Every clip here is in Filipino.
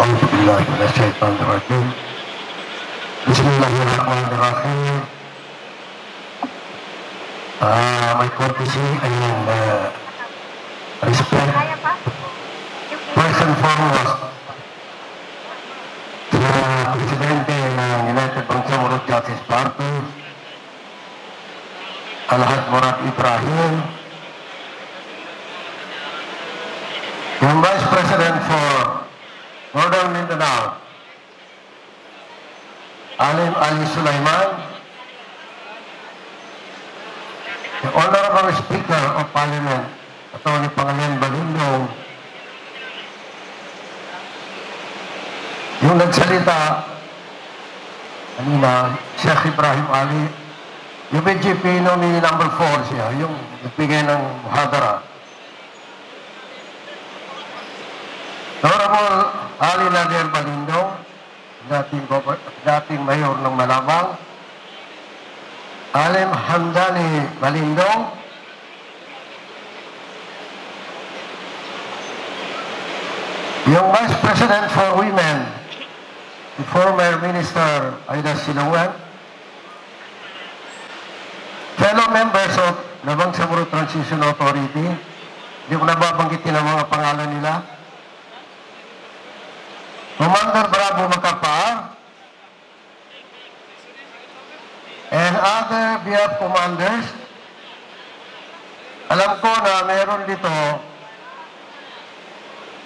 أعوذ بالله من الشيطان الرجيم. بسم الله الرحمن الرحيم. May courtesy and respect first and foremost sa Presidente ng United Bangsamoro Justice Party, Alhaj Murad Ibrahim, yung Vice President for Northern Mindanao, Alim Ali Sulaiman, the Honorable Speaker of Parliament, Atty. Pangilinan Balindong, yung nagsalita kanina, Sheikh Ibrahim Ali, yung BGP nominee number 4 siya, yung nagbigay ng muhadara. Honorable Ali Nadir Balindong, dating mayor ng Malabang, Alim Hamdani Balindong, yung Vice President for Women, the former Minister Aida Silawan, fellow members of Bangsamoro Transition Authority, hindi ko nababanggitin ang mga pangalan nila, Commander Bravo Macapa, and other BF commanders. Alam ko na meron dito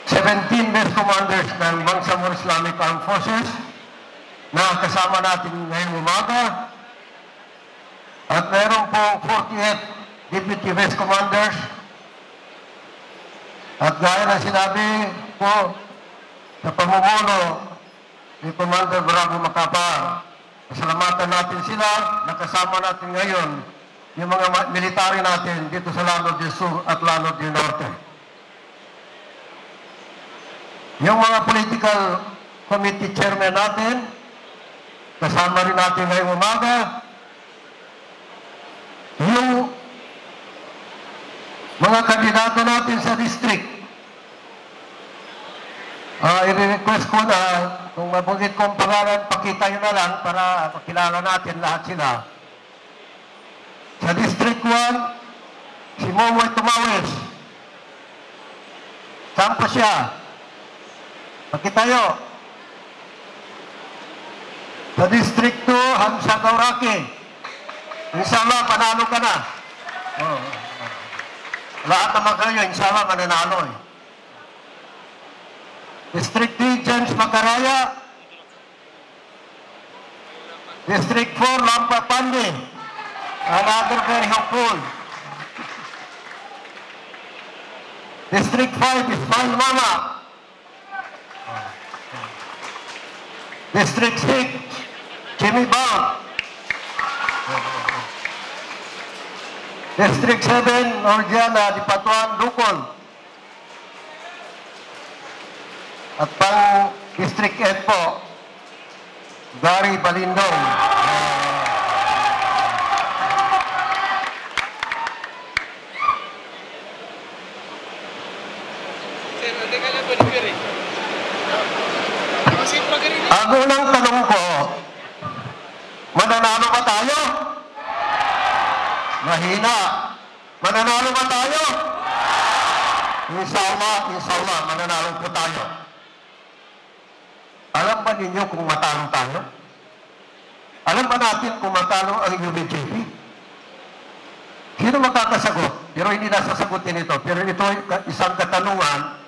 17 best commanders ng Bangsamoro Islamic Armed Forces na kasama natin ngayong umaga. At meron po 48 deputy best commanders. At gaya na sinabi po, sa pamumuno ni Commander Bravo Macapa, pasalamatan natin sila, nakasama natin ngayon yung mga military natin dito sa Lanao del Sur at Lanao del Norte. Yung mga political committee chairman natin, kasama rin natin ngayong umaga. Yung mga kandidato natin sa district, i-request ko na kung mabugit kong pangalan, pakita nyo na lang para pakilala natin lahat sila. Sa District 1, si Momoy Tumawes. Saan pa siya? Pakita nyo. Sa District 2, Hamsa Gauraki. Inshallah, panalo ka na. Lahat naman kayo, inshallah, mananalo eh. District 3, James Macaraya. District 4, Lampa Pandi. Another very hopeful. District 5, Ismail Mama. District 6, Jimmy Bang. District 7, Norgiana, Dipatuan, Dukon. At pang District 8 po, Gary Balindong. Ang unang tanong ko, mananalo ba tayo? Mahina. Mananalo ba tayo? Inshallah, mananalo po tayo. Alam ba ninyo kung matalo tayo? Alam ba natin kung matalo ang UBJP? Sino makakasagot? Pero hindi nasasagutin ito. Pero ito ay isang katanungan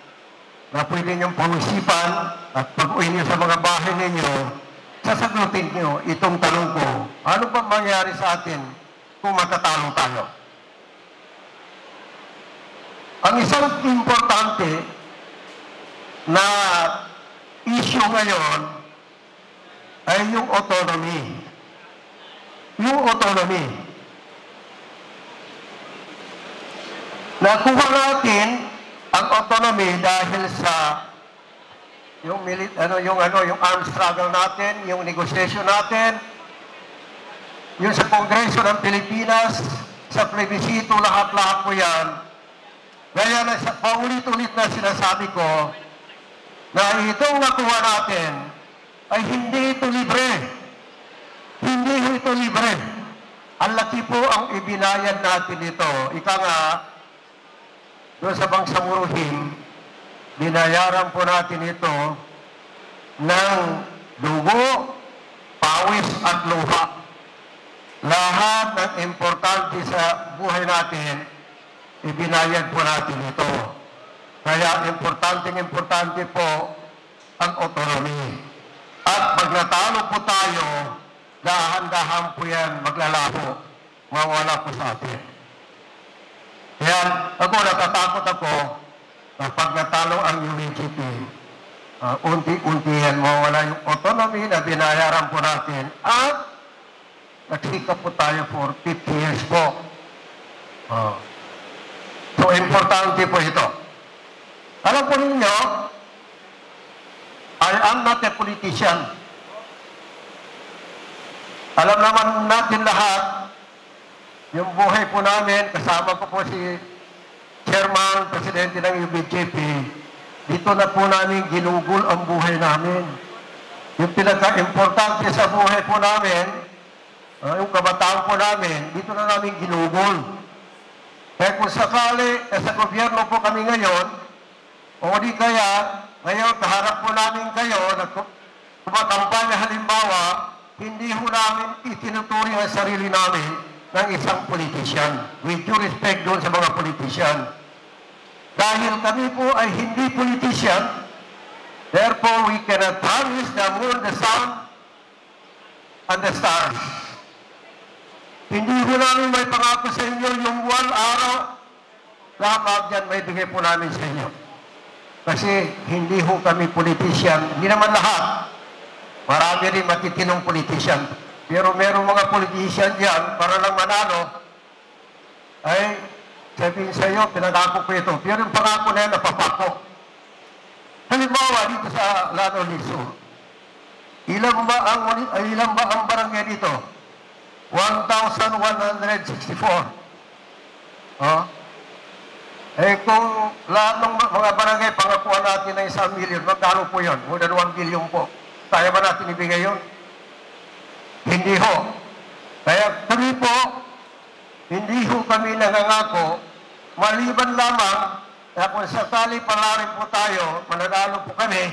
na pwede niyong pag-isipan at pag-uwi niyo sa mga bahay ninyo, sasagutin niyo itong tanong ko. Ano ba mangyari sa atin kung matatalo tayo? Ang isang importante na issue ngayon ay yung autonomy. Yung autonomy. Nakuha natin ang autonomy dahil sa yung armed struggle natin, yung negotiation natin, yung sa Kongreso ng Pilipinas, sa plebisito, lahat-lahat po yan. Kaya paulit-ulit na sinasabi ko, na itong nakuha natin ay hindi ito libre. Hindi ito libre. Ang laki po ang ibinayad natin ito. Ika nga, doon sa Bangsamuruhin, binayaran po natin ito ng dugo, pawis at luha. Lahat ng importante sa buhay natin, ibinayad po natin ito. Kaya importante po ang autonomy. At pag natalo po tayo, dahan-dahan po yan maglalaho, mawala po sa atin. Kaya ako, natatakot ako na pag natalo ang UAGP, unti-unti yan mawala yung autonomy na binayaran po natin at nagsika po tayo for 50 years po. So, importante po ito. Alam po ninyo, I am not a politician. Alam naman natin lahat, yung buhay po namin, kasama ko po si Chairman, Presidente ng UBJP, dito na po namin ginugol ang buhay namin. Yung pinaka-importante sa buhay po namin, yung kabataan po namin, dito na namin ginugol. Kaya kung sakali, sa gobyerno po kami ngayon, o di kaya, ngayon, kaharap po namin kayo, kumakampanya halimbawa, hindi ho namin itinuturing ang sarili namin ng isang politician. With due respect doon sa mga politician. Dahil kami po ay hindi politician, therefore we cannot promise the moon, the sun, and the stars. Hindi ho namin may pangako sa inyo yung buwan, araw, lahat dyan may bigay po namin sa inyo. Kasi hindi ho kami politician, hindi naman lahat. Marami rin matitinong politician. Pero merong mga politician dyan, para lang manalo, ay sabihin sa iyo, pinangako ko ito. Pero yung pangako na yan, napapako. Halimbawa, dito sa Lano Lisur, ilan ba ang barangay dito? 1,164. Kung lahat ng mga barangay, pangakuan natin na 1 million, magkano po yun? More than 1 billion po. Kaya ba natin ibigay yun? Hindi ho. Kaya kami po, hindi ho kami nangangako, maliban lamang na kung sakali pala rin po tayo, mananalo po kami,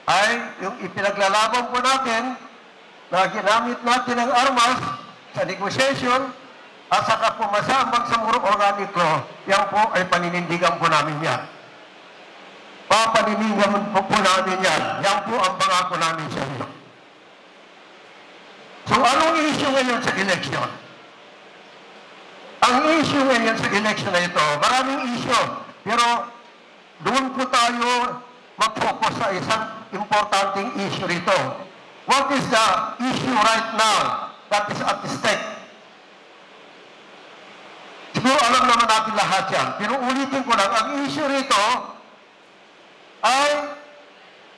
ay yung ipinaglalaban po natin na ginamit natin ang armas sa negotiation at saka pumasa ang Bangsamoro Organic Law, yan po ay paninindigan po namin yan. Papaninindigan po namin yan. Yan po ang pangako namin sa inyo. So, anong issue ngayon sa election? Ang issue ngayon sa election na ito, maraming issue. Pero doon po tayo mag-focus sa isang importanteng issue rito. What is the issue right now that is at stake? Siguro alam naman natin lahat yan. Pero ulitin ko lang, ang issue rito ay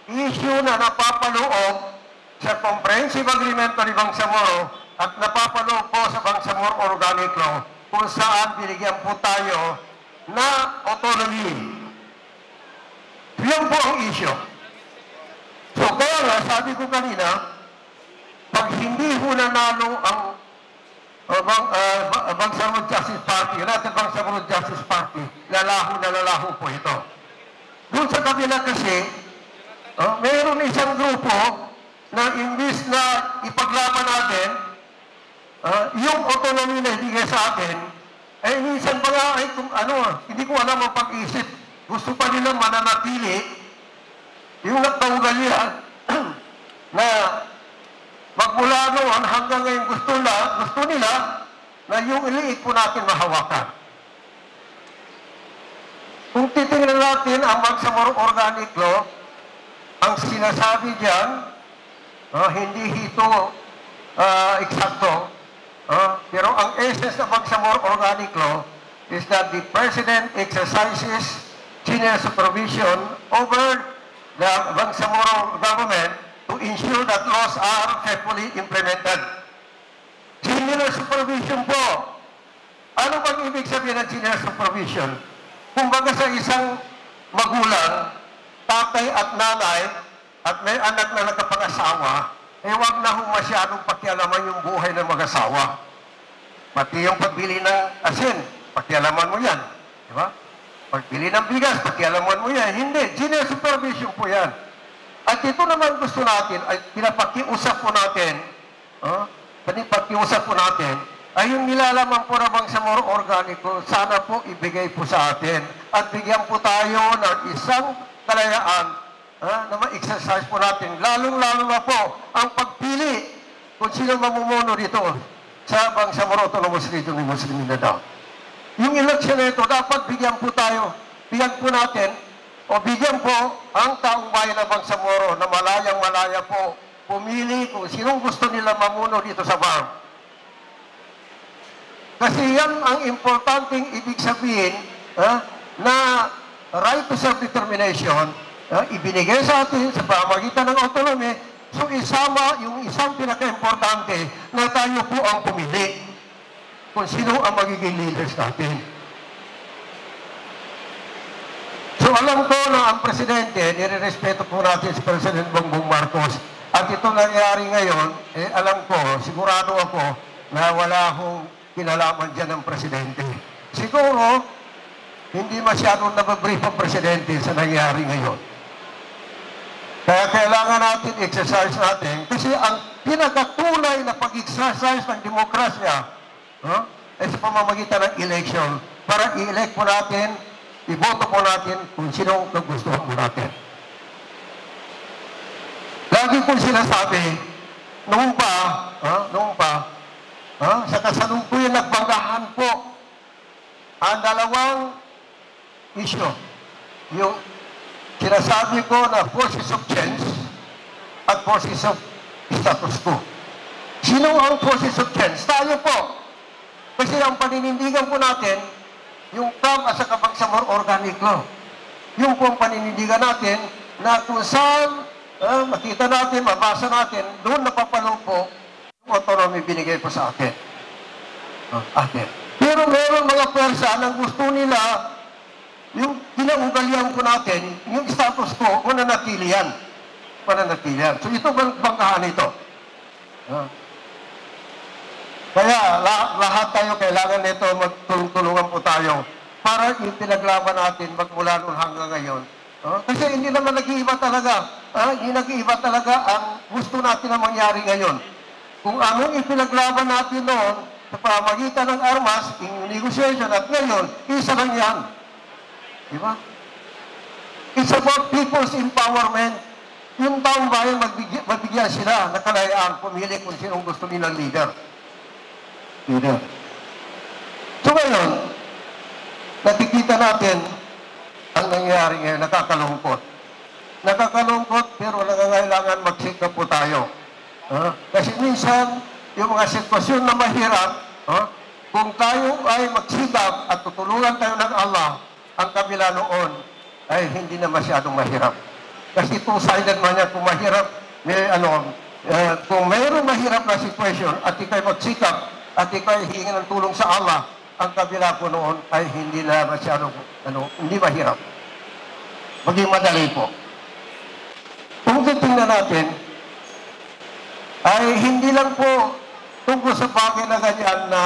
issue na napapaloob sa Comprehensive Agreement ni Bangsamoro at napapaloob po sa Bangsamoro Organic Law kung saan binigyan po tayo na autonomy. Yan po ang issue. So kaya nga, sabi ko kanina, pag hindi ho nanalo ang Bangsamoro Justice Party, United Bangsamoro Justice Party, lalaho po ito. Doon sa kabila kasi, mayroon isang grupo na imbis na ipaglaban natin, yung autonomy na ibigay sa atin, ay minsan pa nga, hindi ko alam ang pag-isip. Gusto pa nilang mananatili yung nagkaugalian na magmula noon hanggang ngayon gusto nila na yung iliit po natin mahawakan. Kung titingnan natin ang Bangsamoro Organic Law, ang sinasabi dyan, hindi ito eksakto, pero ang essence ng Bangsamoro Organic Law is that the President exercises general supervision over the Bangsamoro government to ensure that laws are faithfully implemented. General supervision po. Ano bang ibig sabihin ng general supervision? Kumbaga sa isang magulang, tatay at nanay at may anak na nagkapangasawa, wag na ho masyadong pakialaman yung buhay ng mag-asawa. Pati yung pagbili ng asin, pakialaman mo yan. Di ba? Pagbili ng bigas, pakialaman mo yan. Hindi, general supervision po yan. At ito naman gusto natin, ay pinapakiusap po natin, ay yung nilalaman po na Bangsamoro Organico, sana po ibigay po sa atin. At bigyan po tayo ng isang kalayaan na ma-exercise po natin. Lalong-lalo na po ang pagpili kung sino mamumuno dito sa Bangsamoro Autonomous Region ng Muslim Mindanao. Yung election na ito, dapat bigyan po tayo, bigyan po natin, o bigyan po ang taong bayan ng Bangsamoro na malayang-malaya po pumili kung sinong gusto nila mamuno dito sa BAM. Kasi yan ang importanteng ibig sabihin na right to self-determination ibinigay sa atin sa pamamagitan ng autonomy. So isama yung isang pinaka-importante na tayo po ang pumili kung sino ang magiging leaders natin. So alam ko na ang presidente, nire-respeto po natin si President Bongbong Marcos. At ito nangyari ngayon, alam ko, sigurado ako na wala akong kinalaman dyan ng presidente. Siguro, hindi masyadong nababrief ang presidente sa nangyari ngayon. Kaya kailangan natin exercise natin kasi ang pinakatunay na pag-exercise ng demokrasya ay sa pamamagitan ng election para i-elect po natin, iboto po natin kung sino nagustuhan po natin. Lagi kong sinasabi, noong pa, sa kasalukuyan nagbanggahan po ang dalawang issue. Yung sinasabi ko na forces of change at forces of status quo. Sino ang forces of change? Tayo po. Kasi ang paninindigan po natin, yung PAM at sa Bangsamoro Organico. Yung po ang paninindigan natin na kung saan makita natin, mabasa natin, doon napapalo po yung autonomy binigay po sa atin. Pero meron mga pwersa na gusto nila yung kinaugalian po natin, yung status quo, mananatilian. So ito bangkahan ito. Kaya lahat tayo kailangan nito, magtulungan po tayo para yung pinaglaban natin magmula noon hanggang ngayon. Kasi hindi naman nag-iiba talaga. Hindi nag-iiba talaga ang gusto natin na mangyari ngayon. Kung anong ipinaglaban natin noon sa pamagitan ng armas, yung negotiation at ngayon, isa lang yan. Diba? It's about people's empowerment. Yung taong bayan, magbigyan sila na kalayaan, pumili kung sinong gusto nilang leader. So ngayon, nakikita natin ang nangyayari ngayon, nakakalungkot. Nakakalungkot, pero nangangailangan magsikap po tayo. Kasi minsan, yung mga sitwasyon na mahirap, kung tayo ay magsikap at tutulungan tayo ng Allah, ang kabila noon ay hindi na masyadong mahirap. Kasi two-sided man yan, kung mahirap, kung mayroong mahirap na sitwasyon at ikay magsikap at ikay hihingi ng tulong sa Allah, ang kabila po noon ay hindi na masyadong, hindi mahirap. Maging madali po. Kung titingnan natin, ay hindi lang po tungkol sa bagay na ganyan na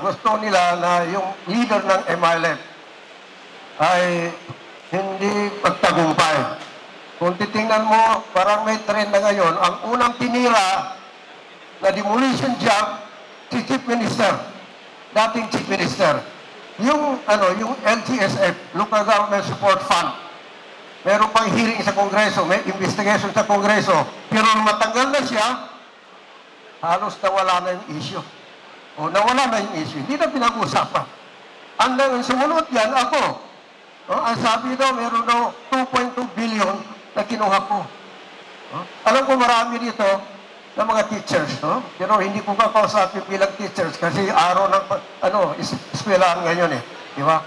gusto nila na yung leader ng MILF ay hindi pagtagumpay. Kung titingnan mo, parang may trend na ngayon, ang unang tinira na demolition job, si Chief Minister, dating Chief Minister, yung LGSF, Local Government Support Fund, meron pang hearing sa Kongreso, may investigation sa Kongreso, pero nung matanggal na siya, halos nawala na yung issue. Nawala na yung issue. Hindi na pinag-usapan. Ang sumunod yan, ako. Ang sabi daw, meron daw 2.2 billion na kinuha ko. Alam ko marami dito na mga teachers, pero hindi ko kakausapin bilang teachers kasi araw ng eskwelahan ngayon Di ba?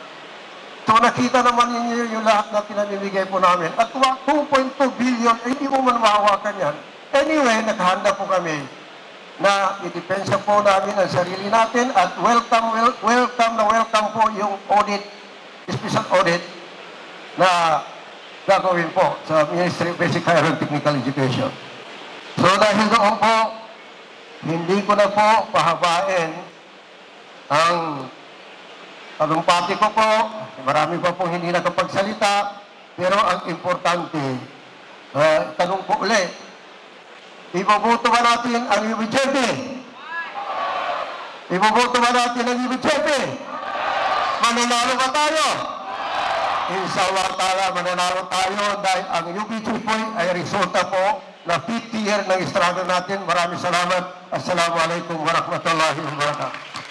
So nakita naman ninyo yung lahat na pinamimigay po namin. At 2.2 billion, hindi mo man mahawakan yan. Anyway, naghanda po kami na idepensya po namin ang sarili natin at welcome po yung audit, special audit na gagawin po sa Ministry of Basic Higher and Technical Education. So dahil doon po, hindi ko na po pahabain ang talumpati ko po. Marami pa pong hindi nakapagsalita, pero ang importante, tanong po ulit, iboboto ba natin ang UBJP? Iboboto ba natin ang UBJP? Mananalo ba tayo? Inshallah ta'ala, mananalo tayo dahil ang UBJP ay resulta po na 50 year ng struggle natin. Maraming salamat. Assalamualaikum warahmatullahi wabarakatuh.